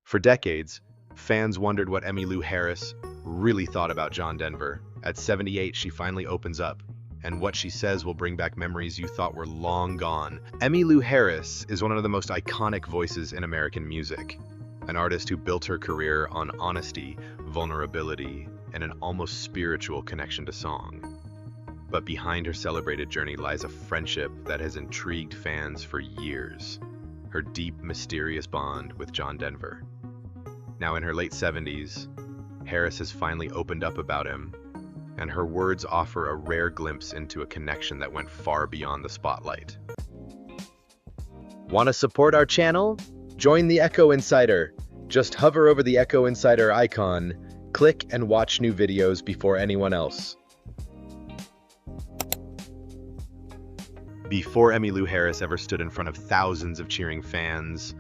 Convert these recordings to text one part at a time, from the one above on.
For decades, fans wondered what Emmylou Harris really thought about John Denver. At 78, she finally opens up, and what she says will bring back memories you thought were long gone. Emmylou Harris is one of the most iconic voices in American music, an artist who built her career on honesty, vulnerability, and an almost spiritual connection to song. But behind her celebrated journey lies a friendship that has intrigued fans for years, her deep, mysterious bond with John Denver. Now in her late 70s, Harris has finally opened up about him, and her words offer a rare glimpse into a connection that went far beyond the spotlight. Want to support our channel? Join the Echo Insider. Just hover over the Echo Insider icon, click and watch new videos before anyone else. Before Emmylou Harris ever stood in front of thousands of cheering fans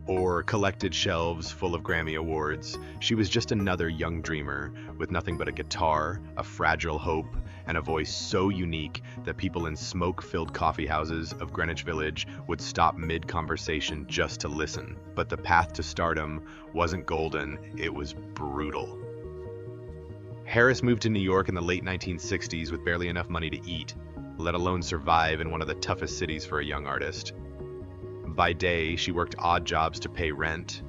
or collected shelves full of Grammy Awards, she was just another young dreamer with nothing but a guitar, a fragile hope, and a voice so unique that people in smoke-filled coffeehouses of Greenwich Village would stop mid-conversation just to listen. But the path to stardom wasn't golden, it was brutal. Harris moved to New York in the late 1960s with barely enough money to eat, let alone survive in one of the toughest cities for a young artist. By day, she worked odd jobs to pay rent.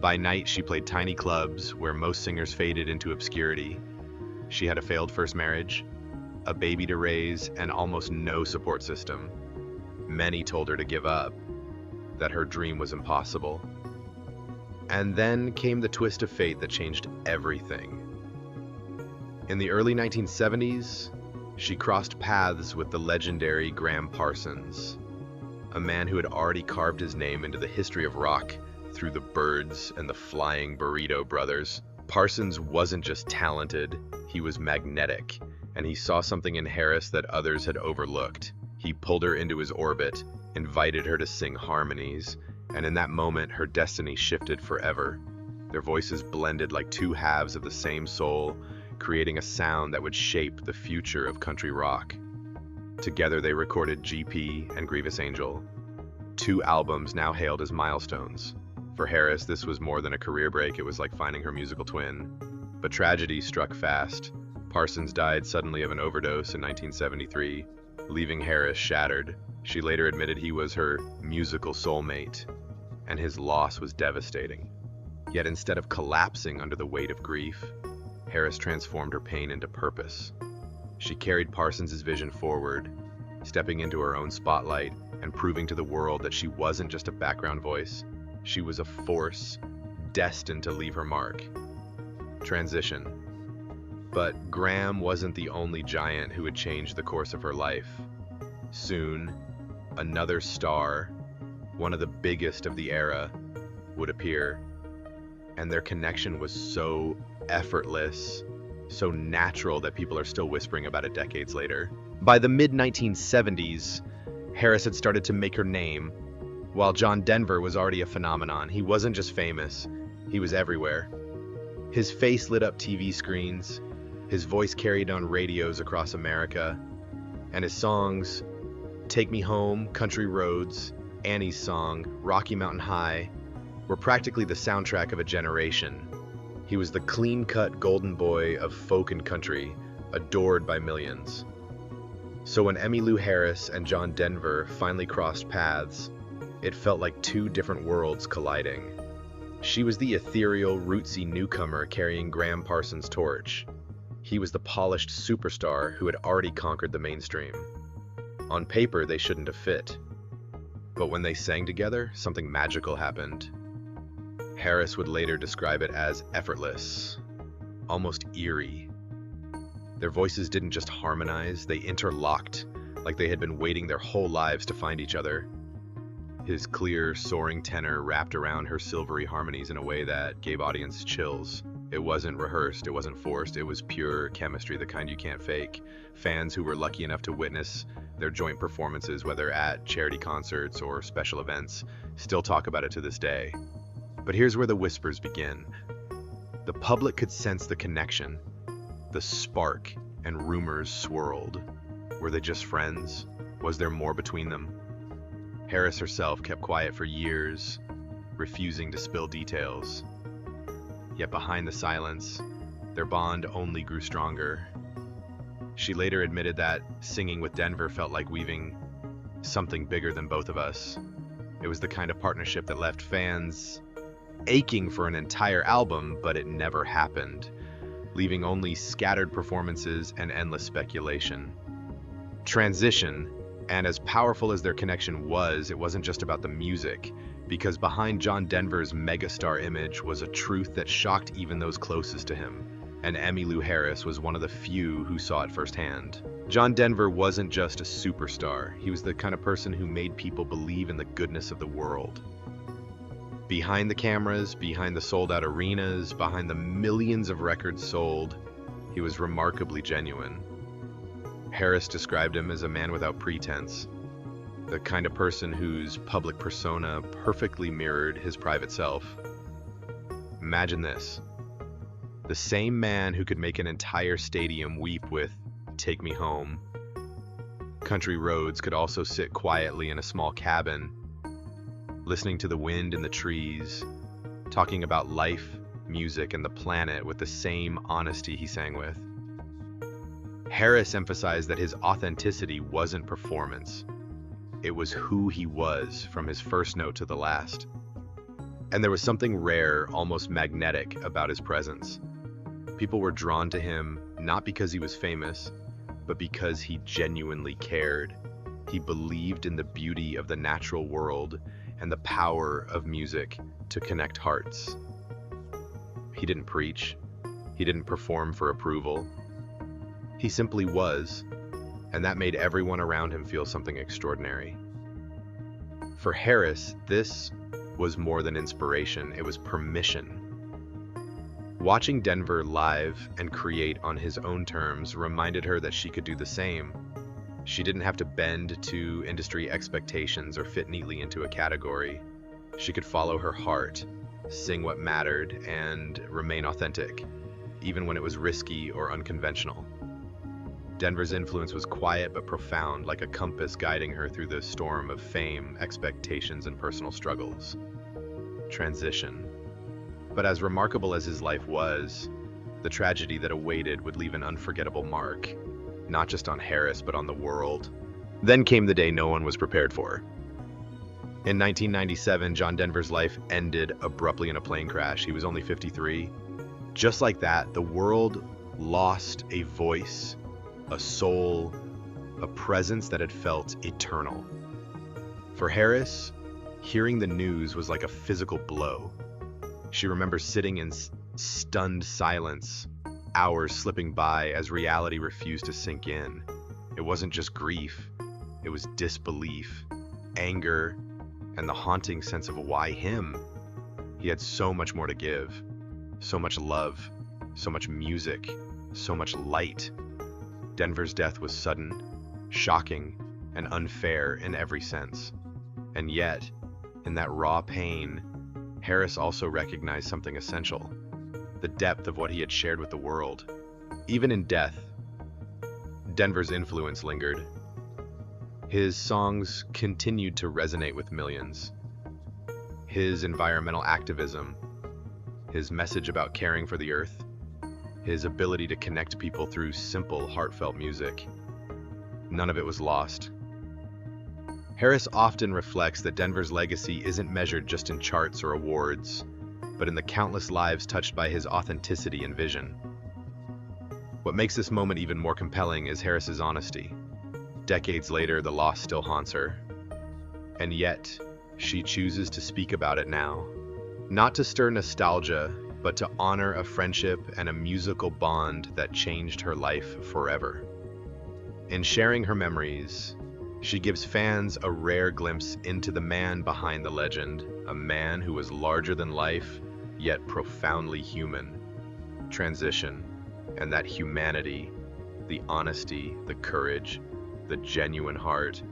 By night, she played tiny clubs where most singers faded into obscurity. She had a failed first marriage, a baby to raise, and almost no support system. Many told her to give up, that her dream was impossible. And then came the twist of fate that changed everything. In the early 1970s, she crossed paths with the legendary Gram Parsons, a man who had already carved his name into the history of rock through the Byrds and the Flying Burrito Brothers. Parsons wasn't just talented, he was magnetic, and he saw something in Harris that others had overlooked. He pulled her into his orbit, invited her to sing harmonies, and in that moment, her destiny shifted forever. Their voices blended like two halves of the same soul, creating a sound that would shape the future of country rock. Together they recorded GP and Grievous Angel, two albums now hailed as milestones. For Harris, this was more than a career break, it was like finding her musical twin. But tragedy struck fast. Parsons died suddenly of an overdose in 1973, leaving Harris shattered. She later admitted he was her musical soulmate, and his loss was devastating. Yet instead of collapsing under the weight of grief, Harris transformed her pain into purpose. She carried Parsons' vision forward, stepping into her own spotlight and proving to the world that she wasn't just a background voice. She was a force destined to leave her mark. Transition. But Gram wasn't the only giant who had changed the course of her life. Soon, another star, one of the biggest of the era, would appear, and their connection was so effortless, so natural that people are still whispering about it decades later. By the mid-1970s, Harris had started to make her name. While John Denver was already a phenomenon, he wasn't just famous, he was everywhere. His face lit up TV screens, his voice carried on radios across America, and his songs, Take Me Home, Country Roads, Annie's Song, Rocky Mountain High, were practically the soundtrack of a generation. He was the clean-cut golden boy of folk and country, adored by millions. So when Emmylou Harris and John Denver finally crossed paths, it felt like two different worlds colliding. She was the ethereal, rootsy newcomer carrying Gram Parsons' torch. He was the polished superstar who had already conquered the mainstream. On paper, they shouldn't have fit. But when they sang together, something magical happened. Harris would later describe it as effortless, almost eerie. Their voices didn't just harmonize, they interlocked, like they had been waiting their whole lives to find each other. His clear, soaring tenor wrapped around her silvery harmonies in a way that gave audiences chills. It wasn't rehearsed, it wasn't forced, it was pure chemistry, the kind you can't fake. Fans who were lucky enough to witness their joint performances, whether at charity concerts or special events, still talk about it to this day. But here's where the whispers begin. The public could sense the connection, the spark, and rumors swirled. Were they just friends? Was there more between them? Harris herself kept quiet for years, refusing to spill details. Yet behind the silence, their bond only grew stronger. She later admitted that singing with Denver felt like weaving something bigger than both of us. It was the kind of partnership that left fans aching for an entire album, but it never happened, leaving only scattered performances and endless speculation. Transition, and as powerful as their connection was, it wasn't just about the music, because behind John Denver's megastar image was a truth that shocked even those closest to him, and Emmylou Harris was one of the few who saw it firsthand. John Denver wasn't just a superstar, he was the kind of person who made people believe in the goodness of the world. Behind the cameras, behind the sold-out arenas, behind the millions of records sold, he was remarkably genuine. Harris described him as a man without pretense, the kind of person whose public persona perfectly mirrored his private self. Imagine this. The same man who could make an entire stadium weep with "Take Me Home." Country roads could also sit quietly in a small cabin, listening to the wind in the trees, talking about life, music, and the planet with the same honesty he sang with. Harris emphasized that his authenticity wasn't performance. It was who he was from his first note to the last. And there was something rare, almost magnetic, about his presence. People were drawn to him not because he was famous, but because he genuinely cared. He believed in the beauty of the natural world and the power of music to connect hearts. He didn't preach. He didn't perform for approval. He simply was, and that made everyone around him feel something extraordinary. For Harris, this was more than inspiration, it was permission. Watching Denver live and create on his own terms reminded her that she could do the same. She didn't have to bend to industry expectations or fit neatly into a category. She could follow her heart, sing what mattered, and remain authentic, even when it was risky or unconventional. Denver's influence was quiet but profound, like a compass guiding her through the storm of fame, expectations, and personal struggles. Transition. But as remarkable as his life was, the tragedy that awaited would leave an unforgettable mark, not just on Harris, but on the world. Then came the day no one was prepared for. In 1997, John Denver's life ended abruptly in a plane crash. He was only 53. Just like that, the world lost a voice, a soul, a presence that had felt eternal. For Harris, hearing the news was like a physical blow. She remembers sitting in stunned silence, hours slipping by as reality refused to sink in. It wasn't just grief, it was disbelief, anger, and the haunting sense of why him? He had so much more to give, so much love, so much music, so much light. Denver's death was sudden, shocking, and unfair in every sense. And yet, in that raw pain, Harris also recognized something essential: the depth of what he had shared with the world. Even in death, Denver's influence lingered. His songs continued to resonate with millions. His environmental activism, his message about caring for the earth, his ability to connect people through simple, heartfelt music, none of it was lost. Harris often reflects that Denver's legacy isn't measured just in charts or awards, but in the countless lives touched by his authenticity and vision. What makes this moment even more compelling is Harris's honesty. Decades later, the loss still haunts her. And yet, she chooses to speak about it now. Not to stir nostalgia, but to honor a friendship and a musical bond that changed her life forever. In sharing her memories, she gives fans a rare glimpse into the man behind the legend, a man who was larger than life, yet profoundly human. Transition, and that humanity, the honesty, the courage, the genuine heart,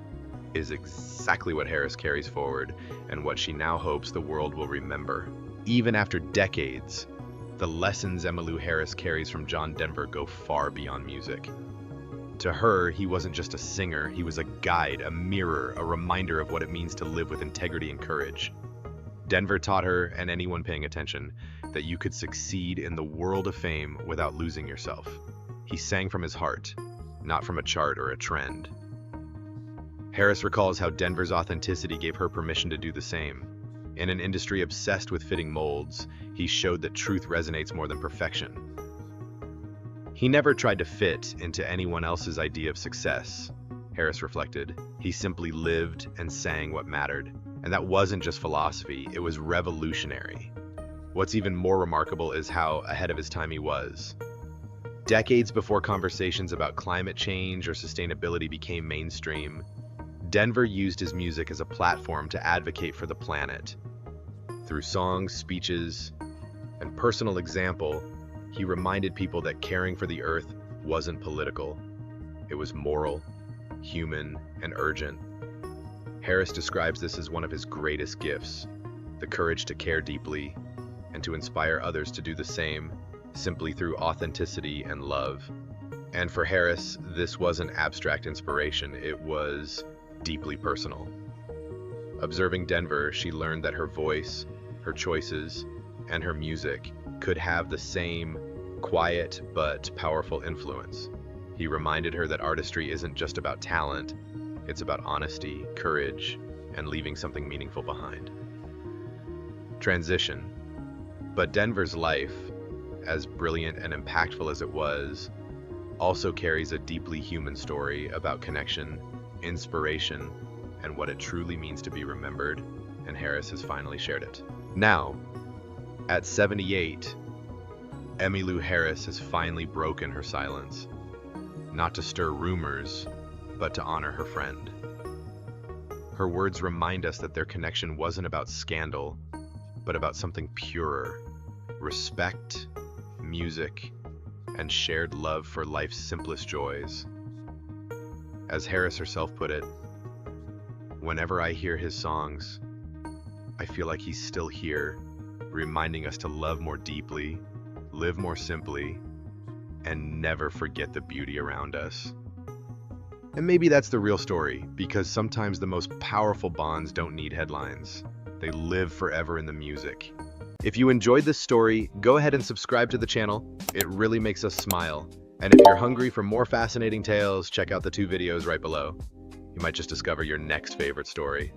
is exactly what Harris carries forward and what she now hopes the world will remember. Even after decades, the lessons Emmylou Harris carries from John Denver go far beyond music. To her, he wasn't just a singer, he was a guide, a mirror, a reminder of what it means to live with integrity and courage. Denver taught her, and anyone paying attention, that you could succeed in the world of fame without losing yourself. He sang from his heart, not from a chart or a trend. Harris recalls how Denver's authenticity gave her permission to do the same. In an industry obsessed with fitting molds, he showed that truth resonates more than perfection. He never tried to fit into anyone else's idea of success, Harris reflected. He simply lived and sang what mattered. And that wasn't just philosophy, it was revolutionary. What's even more remarkable is how ahead of his time he was. Decades before conversations about climate change or sustainability became mainstream, Denver used his music as a platform to advocate for the planet. Through songs, speeches, and personal example, he reminded people that caring for the earth wasn't political. It was moral, human, and urgent. Harris describes this as one of his greatest gifts, the courage to care deeply and to inspire others to do the same, simply through authenticity and love. And for Harris, this wasn't abstract inspiration, it was deeply personal. Observing Denver, she learned that her voice, her choices, and her music could have the same quiet but powerful influence. He reminded her that artistry isn't just about talent, it's about honesty, courage, and leaving something meaningful behind. Transition. But Denver's life, as brilliant and impactful as it was, also carries a deeply human story about connection, inspiration, and what it truly means to be remembered, and Harris has finally shared it. Now, at 78, Emmylou Harris has finally broken her silence, not to stir rumors, but to honor her friend. Her words remind us that their connection wasn't about scandal, but about something purer: respect, music, and shared love for life's simplest joys. As Harris herself put it, "Whenever I hear his songs, I feel like he's still here, reminding us to love more deeply, live more simply, and never forget the beauty around us." And maybe that's the real story, because sometimes the most powerful bonds don't need headlines. They live forever in the music. If you enjoyed this story, go ahead and subscribe to the channel. It really makes us smile. And if you're hungry for more fascinating tales, check out the 2 videos right below. You might just discover your next favorite story.